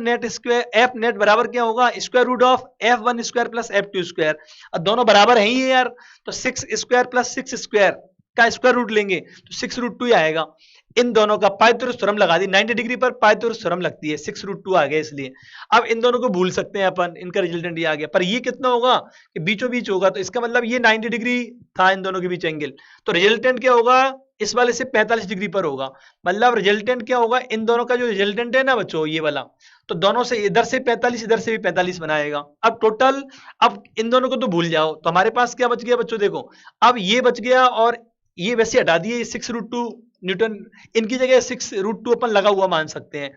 नेट बराबर क्या होगा, square root of F1² plus F2²। अब दोनों बराबर हैं ही यार, तो 6² प्लस 6² का स्क्वायर रूट लेंगे तो 6√2 ही आएगा। इन दोनों का पाइथागोरस थ्योरम लगा दी, 90 डिग्री पर पाइथागोरस थ्योरम लगती है, 6√2 आ गया इसलिए। अब इन दोनों को भूल सकते हैं अपन, इनका रिजल्टेंट ये आ गया, पर ये कितना होगा कि बीचों बीच होगा, तो इसका मतलब ये 90 डिग्री था इन दोनों के बीच एंगल, तो रिजल्टेंट क्या होगा, इस वाले से 45 डिग्री पर होगा। मतलब रिजल्टेंट क्या होगा, इन दोनों का जो रिजल्टेंट है ना बच्चों ये वाला, तो दोनों से इधर से 45, इधर से भी 45 बनाएगा। अब टोटल, अब इन दोनों को तो भूल जाओ, तो हमारे पास क्या बच गया बच्चों, देखो अब ये बच गया, और ये वैसे हटा दिए, 6√2 न्यूटन, इनकी जगह 6√2 अपन लगा हुआ मान सकते हैं।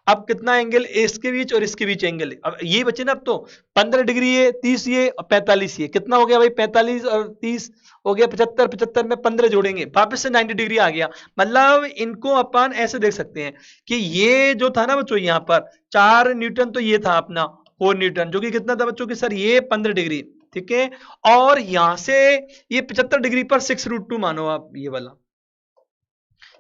अब कितना एंगल इसके बीच और इसके बीच एंगल, अब ये बचे ना, अब तो 15 डिग्री है, 30 ये और 45 ये, कितना हो गया भाई, 45 और 30 हो गया 75, 75 में 15 जोड़ेंगे, वापस से 90 डिग्री आ गया। मतलब इनको अपन ऐसे देख सकते हैं कि ये जो था ना बच्चों, यहाँ पर 4 न्यूटन, तो ये था अपना 4 न्यूटन, जो कि कितना था बच्चों की सर, ये 15 डिग्री, ठीक है। और यहां से ये 75 डिग्री पर 6√2 मानो आप, ये वाला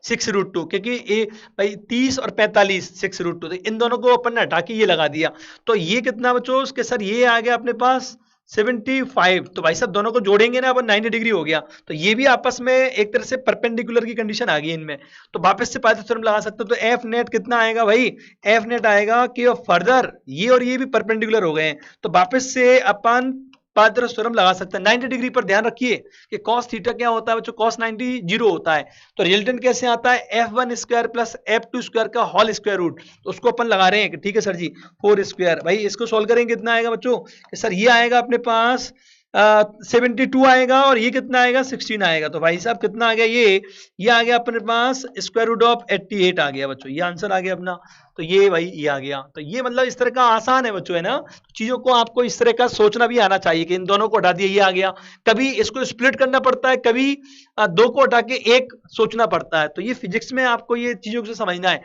6√2, क्योंकि ये भाई 30 और 45 6√2, तो इन दोनों को अपन ने हटा के ये लगा दिया। तो ये कितना बच्चों, उसके सर ये आ गया अपने पास 75। तो भाई साहब दोनों को जोड़ेंगे ना अपन, 90 डिग्री हो गया। तो ये भी आपस में एक तरह से परपेंडिकुलर की कंडीशन आ गई इनमें। तो वापस से पाइथागोरस थ्योरम लगा सकते हो। तो एफ नेट कितना आएगा भाई, एफ नेट आएगा कि फर्दर ये और ये भी परपेंडिकुलर हो गए हैं, तो वापस से अपन पाइथागोरस थ्योरम लगा सकते हैं। 90 डिग्री पर ध्यान रखिए कि cos थीटा क्या होता है बच्चों, cos 90 जीरो होता है। तो रिजल्टेंट कैसे आता है, f1 square plus f2 square का होल स्क्वायर रूट। तो उसको अपन लगा रहे हैं कि ठीक है सर जी 4 स्क्वायर। भाई इसको सोल्व करेंगे कितना आएगा बच्चों, कि सर ये आएगा अपने पास 72 आएगा, और ये कितना आएगा 16 आएगा। तो भाई साहब कितना आ गया, ये आ गया अपने पास स्क्वायर रूट ऑफ 88 आ गया बच्चों, ये आंसर आ गया अपना। तो ये भाई ये आ गया। तो ये मतलब इस तरह का आसान है बच्चों, है ना। चीजों को आपको इस तरह का सोचना भी आना चाहिए कि इन दोनों को हटा दिया, ये आ गया। कभी इसको स्प्लिट करना पड़ता है, कभी दो को हटा के एक सोचना पड़ता है। तो ये फिजिक्स में आपको ये चीजों को समझना है,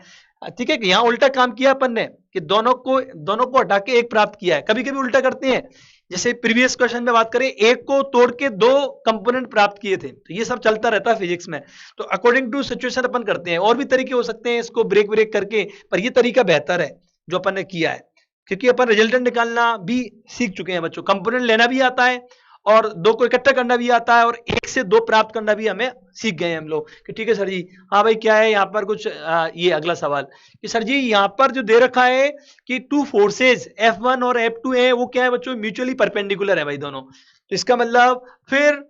ठीक है। यहाँ उल्टा काम किया अपन ने कि दोनों को हटा के एक प्राप्त किया है। कभी कभी उल्टा करते हैं, जैसे प्रीवियस क्वेश्चन में बात करें, एक को तोड़ के दो कंपोनेंट प्राप्त किए थे। तो ये सब चलता रहता है फिजिक्स में। तो अकॉर्डिंग टू सिचुएशन अपन करते हैं। और भी तरीके हो सकते हैं इसको ब्रेक करके, पर ये तरीका बेहतर है जो अपन ने किया है, क्योंकि अपन रिजल्टेंट निकालना भी सीख चुके हैं बच्चों, कंपोनेंट लेना भी आता है और दो को इकट्ठा करना भी आता है, और एक से दो प्राप्त करना भी हमें सीख गए हैं हम लोग कि ठीक है सर जी। हाँ भाई क्या है यहाँ पर कुछ ये अगला सवाल कि सर जी यहाँ पर जो दे रखा है कि टू फोर्सेज F1 और F2 है, वो क्या है बच्चों, म्यूचुअली परपेंडिकुलर है भाई दोनों। तो इसका मतलब फिर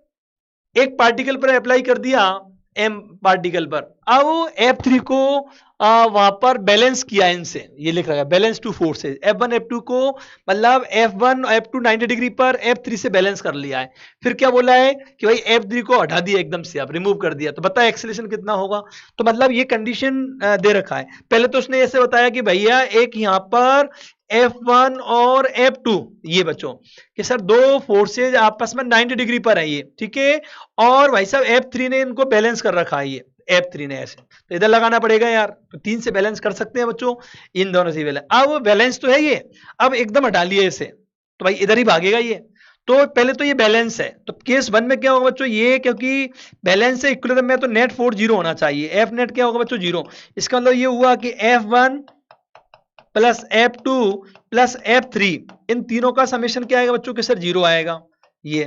एक पार्टिकल पर अप्लाई कर दिया m पार्टिकल पर, अब F3 को वहां पर बैलेंस किया इनसे, ये लिख रहा है balance two forces. F1 F2 को मतलब F1 F2 90 डिग्री पर F3 से बैलेंस कर लिया है। फिर क्या बोला है कि भाई F3 को हटा दिया एकदम से, आप रिमूव कर दिया, तो बता एक्सेलरेशन कितना होगा। तो मतलब ये कंडीशन दे रखा है। पहले तो उसने ऐसे बताया कि भैया एक यहाँ पर F1 और F2 ये बच्चों कि सर दो फोर्सेज आपस में 90 डिग्री पर है ये, ठीक है। और भाई साहब F3 ने इनको बैलेंस कर रखा है, ये F3 ने ऐसे, तो इधर लगाना पड़ेगा यार। तो 3 से बैलेंस कर सकते हैं बच्चों, इन दोनों से बैलेंस। अब बैलेंस तो है ये, अब एकदम हटा लिया इसे, तो भाई इधर ही भागेगा ये। तो पहले तो ये बैलेंस है, तो केस 1 में क्या होगा बच्चों, ये क्योंकि बैलेंस से इक्विलिब्रियम में तो नेट फोर्स जीरो होना चाहिए, F नेट क्या होगा बच्चों, जीरो। इसका मतलब ये हुआ कि F1 plus F2 plus F3 इन तीनों का समेशन क्या आएगा बच्चों, कि सर जीरो आएगा ये।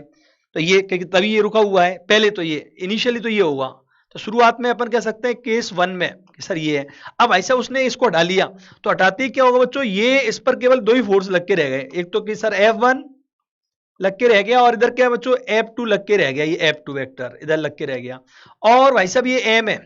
तो ये तभी ये रुका हुआ है, पहले तो ये इनिशियली तो ये होगा। तो शुरुआत में अपन कह सकते हैं केस 1 में कि सर ये है। अब ऐसा उसने इसको हटा लिया, तो हटाते ही क्या होगा बच्चों, ये इस पर केवल दो ही फोर्स लग के रह गए, एक तो कि सर F1 लग के रह गया, और इधर क्या बच्चों F2 लग के रह गया, ये F2 वेक्टर इधर लग के रह गया। और भाई साहब ये M है,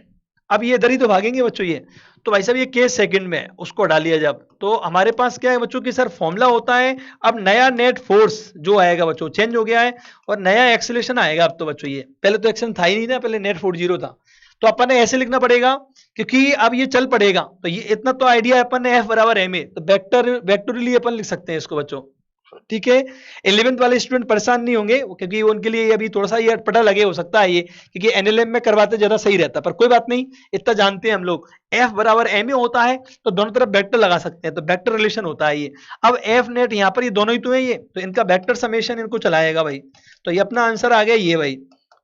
अब ये इधर ही तो भागेंगे बच्चों ये। तो भाई साहब ये केस सेकंड में उसको हटा लिया जब, तो हमारे पास क्या है बच्चों की सर फॉर्मूला होता है। अब नया नेट फोर्स जो आएगा बच्चों चेंज हो गया है, और नया एक्सेलरेशन आएगा अब तो बच्चों ये, पहले तो एक्सेलरेशन था ही नहीं ना, पहले नेट फोर्स जीरो था। तो अपन ने ऐसे लिखना पड़ेगा क्योंकि अब ये चल पड़ेगा। तो ये इतना तो आइडिया अपन ने F बराबर M ए, तो वेक्टोरियली अपन लिख सकते हैं इसको बच्चों, ठीक है। 11th वाले स्टूडेंट परेशान नहीं होंगे क्योंकि उनके लिए अभी थोड़ा सा ये अटपटा लगे हो सकता है ये, क्योंकि एनएलएम में करवाते ज्यादा सही रहता, पर कोई बात नहीं, इतना जानते हैं हम लोग। F बराबर M ए होता है, तो दोनों तरफ वेक्टर लगा सकते हैं, तो वेक्टर रिलेशन होता है ये। अब F नेट यहाँ पर ये दोनों ही तो है ये, तो इनका वेक्टर समेशन इनको चलाएगा भाई। तो ये अपना आंसर आ गया ये भाई।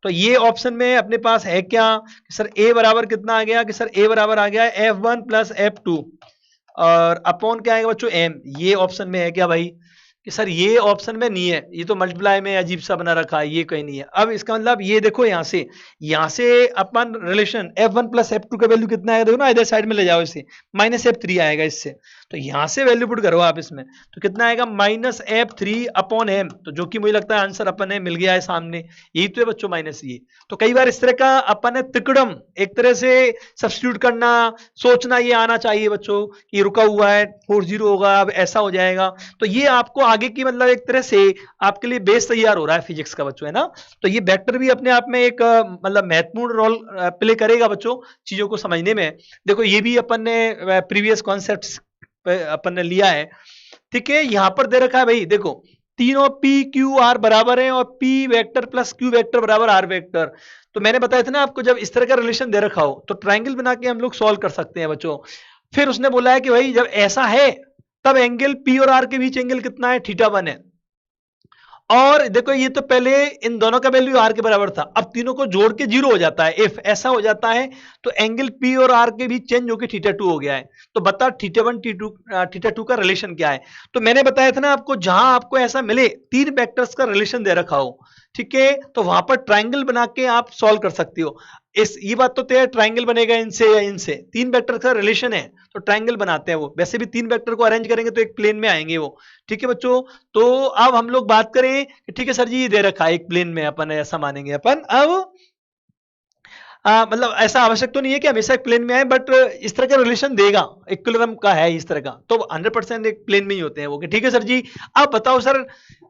तो ये ऑप्शन में अपने पास है क्या कि सर A बराबर कितना आ गया, कि सर A बराबर आ गया F1 प्लस F2 और अपॉन क्या आएगा बच्चों M। ये ऑप्शन में है क्या भाई, कि सर ये ऑप्शन में नहीं है, ये तो मल्टीप्लाई में अजीब सा बना रखा है, ये कहीं नहीं है। अब इसका मतलब ये देखो यहाँ से अपन रिलेशन F1 प्लस F2 का वैल्यू कितना है, देखो ना इधर साइड में ले जाओ इसे, माइनस F3 आएगा इससे। तो यहाँ से वैल्यू पुट करो आप इसमें, तो कितना आएगा माइनस F3 अपॉन M। तो जो कि मुझे लगता है आंसर अपन ने मिल गया है सामने, यही तो है बच्चों माइनस ये। तो कई बार इस तरह का अपन ने तिकड़म एक तरह से सब्स्टिट्यूट करना, सोचना ये आना चाहिए बच्चों कि रुका हुआ है 40 होगा, अब ऐसा हो जाएगा। तो ये आपको आगे की मतलब एक तरह से आपके लिए बेस तैयार हो रहा है फिजिक्स का बच्चों, है ना। तो ये वेक्टर भी अपने आप में एक मतलब महत्वपूर्ण रोल प्ले करेगा बच्चों चीजों को समझने में। देखो ये भी अपन ने प्रीवियस कॉन्सेप्ट्स अपन ने लिया है, ठीक है। यहां पर दे रखा है भाई, देखो तीनों P Q R बराबर है, और P vector plus Q vector बराबर R वेक्टर। तो मैंने बताया था ना आपको, जब इस तरह का रिलेशन दे रखा हो तो ट्राइंगल बना के हम लोग सॉल्व कर सकते हैं बच्चों। फिर उसने बोला है कि भाई जब ऐसा है तब एंगल P और R के बीच एंगल कितना है, θ1 है। और देखो ये तो पहले इन दोनों का वैल्यू आर के बराबर था, अब तीनों को जोड़ के जीरो हो जाता है। इफ ऐसा हो जाता है तो एंगल पी और आर के बीच चेंज होकर थीटा टू हो गया है। तो बता थीटा वन थीटा टू का रिलेशन क्या है। तो मैंने बताया था ना आपको, जहां आपको ऐसा मिले तीन वेक्टर्स का रिलेशन दे रखा हो, ठीक है, तो वहां पर ट्राइंगल बना के आप सॉल्व कर सकते हो। ये बात तो तय, ट्राइंगल बनेगा इनसे या इनसे, तीन वेक्टर का रिलेशन है तो ट्राइंगल बनाते हैं वो। वैसे भी तीन वेक्टर को अरेंज करेंगे तो एक प्लेन में आएंगे वो, ठीक है बच्चों। तो अब हम लोग बात करें कि ठीक है सर जी ये दे रखा है एक प्लेन में, अपन ऐसा मानेंगे अपन। अब मतलब ऐसा आवश्यक तो नहीं है कि हमेशा एक प्लेन में आए, बट इस तरह का रिलेशन देगा, इक्विलिब्रियम का है इस तरह का, तो 100% एक प्लेन में ही होते हैं वो। ठीक है सर जी, आप बताओ सर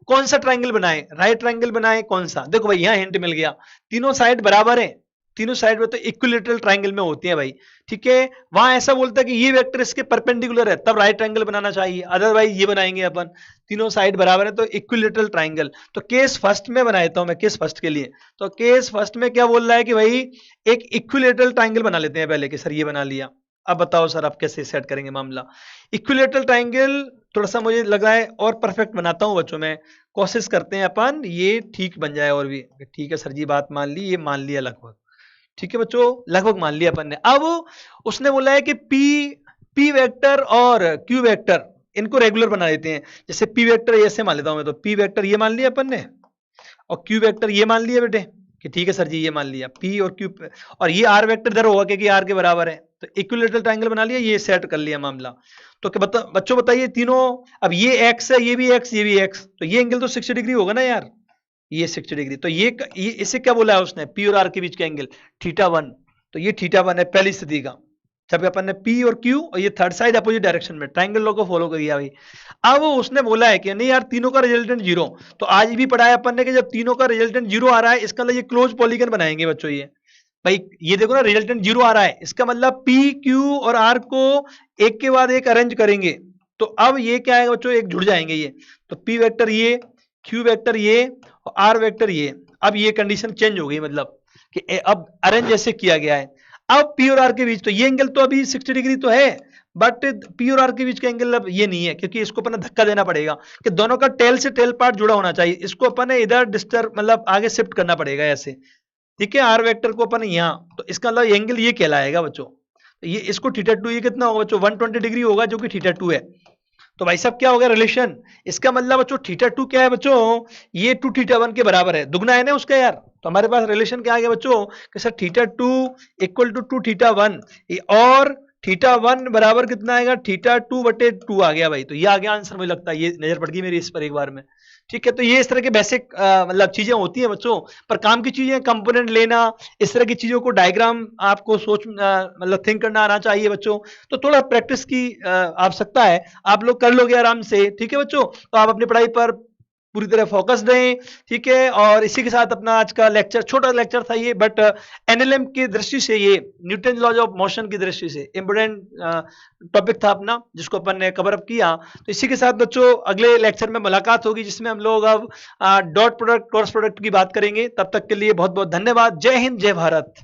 कौन सा ट्राइंगल बनाए, राइट ट्राइंगल बनाए कौन सा। देखो भाई यहाँ हिंट मिल गया, तीनों साइड बराबर है, तीनों साइड में तो इक्विलेटरल ट्राइंगल में होती है भाई, ठीक है। वहां ऐसा बोलता है कि ये वेक्टर इसके परपेंडिकुलर है, तब राइट ट्राइंगल बनाना चाहिए, अदरवाइज ये बनाएंगे अपन, तीनों साइड बराबर है तो इक्विलेटरल ट्राइंगल। तो केस फर्स्ट में बना देता हूं मैं, केस फर्स्ट के लिए। तो केस फर्स्ट में क्या बोल रहा है कि भाई एक इक्विलेटरल ट्राइंगल बना लेते हैं पहले, कि सर ये बना लिया। अब बताओ सर आप कैसे सेट करेंगे मामला। इक्विलेटरल ट्राइंगल थोड़ा सा मुझे लग रहा है और परफेक्ट बनाता हूं बच्चों, में कोशिश करते हैं अपन ये ठीक बन जाए और भी। ठीक है सर जी बात मान ली, ये मान लिया लगभग, ठीक है बच्चों लगभग मान लिया अपन ने। अब उसने बोला है कि पी वेक्टर और क्यू वेक्टर इनको रेगुलर बना देते हैं। जैसे पी वेक्टर ऐसे मान लेता हूं मैं, तो पी वेक्टर ये मान लिया अपन ने और क्यू वेक्टर ये मान लिया बेटे, कि ठीक है सर जी ये मान लिया पी और क्यू, और ये आर वेक्टर इधर होगा क्योंकि आर के बराबर है, तो इक्विलेटरल ट्रायंगल बना लिया, ये सेट कर लिया मामला। तो क्या बच्चों बताइए तीनों, अब ये एक्स है, ये भी एक्स, ये भी एक्स, तो ये एंगल तो 60 डिग्री होगा ना यार, ये 60 डिग्री। तो ये इसे क्या बोला है उसने, पी और आर के बीच का एंगल थीटा वन, तो ये थीटा वन है पहली स्थिति का, जब अपन ने पी और क्यू और ये थर्ड साइड अपोजिट डायरेक्शन में, ट्राइंगल लॉ को फॉलो करिए भाई। अब उसने बोला है कि नहीं यार तीनों का रिजल्टेंट जीरो, तो आज भी पढ़ा है अपन ने कि जब तीनों का रिजल्टेंट जीरो आ रहा है इसका मतलब ये क्लोज पॉलीगन बनाएंगे बच्चों। ये भाई ये देखो ना रिजल्टेंट जीरो आ रहा है, इसका मतलब पी क्यू और आर को एक के बाद एक अरेंज करेंगे, तो अब ये क्या है बच्चों, एक जुड़ जाएंगे ये, तो पी वेक्टर ये, क्यू वेक्टर ये और आर वेक्टर ये। अब ये कंडीशन चेंज हो गई, मतलब कि अब अरेंज जैसे किया गया है। अब पी और आर के बीच, तो ये एंगल तो अभी 60 डिग्री तो है, बट पी और आर के बीच का एंगल अब ये नहीं है, क्योंकि इसको अपन धक्का देना पड़ेगा कि दोनों का टेल से टेल पार्ट जुड़ा होना चाहिए, इसको अपन ने इधर डिस्टर्ब मतलब आगे शिफ्ट करना पड़ेगा ऐसे, ठीक है। आर वेक्टर को अपन यहाँ, तो इसका मतलब एंगल ये कहलाएगा बच्चों, तो ये इसको थीटा टू, ये कितना होगा बच्चों 120 डिग्री होगा, जो कि थीटा टू है। तो भाई साहब क्या हो गया रिलेशन, इसका मतलब बच्चों थीटा टू क्या है बच्चों, ये टू थीटा वन के बराबर है, दुगना है ना उसका यार। तो हमारे पास रिलेशन क्या आ गया बच्चों कि sir theta two equal to two theta one, और थीटा वन बराबर कितना आएगा, थीटा टू बटे टू आ गया भाई। तो ये आ गया आंसर, मुझे लगता है ये नजर पड़ गई मेरी इस पर एक बार में, ठीक है। तो ये इस तरह के बेसिक मतलब चीजें होती हैं बच्चों, पर काम की चीजें, कंपोनेंट लेना, इस तरह की चीजों को डायग्राम आपको सोच मतलब थिंक करना आना चाहिए बच्चों। तो थोड़ा प्रैक्टिस की आवश्यकता है, आप लोग कर लोगे आराम से, ठीक है बच्चों। तो आप अपनी पढ़ाई पर पूरी तरह फोकस दें, ठीक है। और इसी के साथ अपना आज का लेक्चर, छोटा लेक्चर था ये, बट एनएलएम की दृष्टि से, ये न्यूटन लॉज ऑफ मोशन की दृष्टि से इंपोर्टेंट टॉपिक था अपना, जिसको अपन ने कवर अप किया। तो इसी के साथ बच्चों अगले लेक्चर में मुलाकात होगी, जिसमें हम लोग अब डॉट प्रोडक्ट, क्रॉस प्रोडक्ट की बात करेंगे। तब तक के लिए बहुत बहुत धन्यवाद। जय हिंद, जय भारत।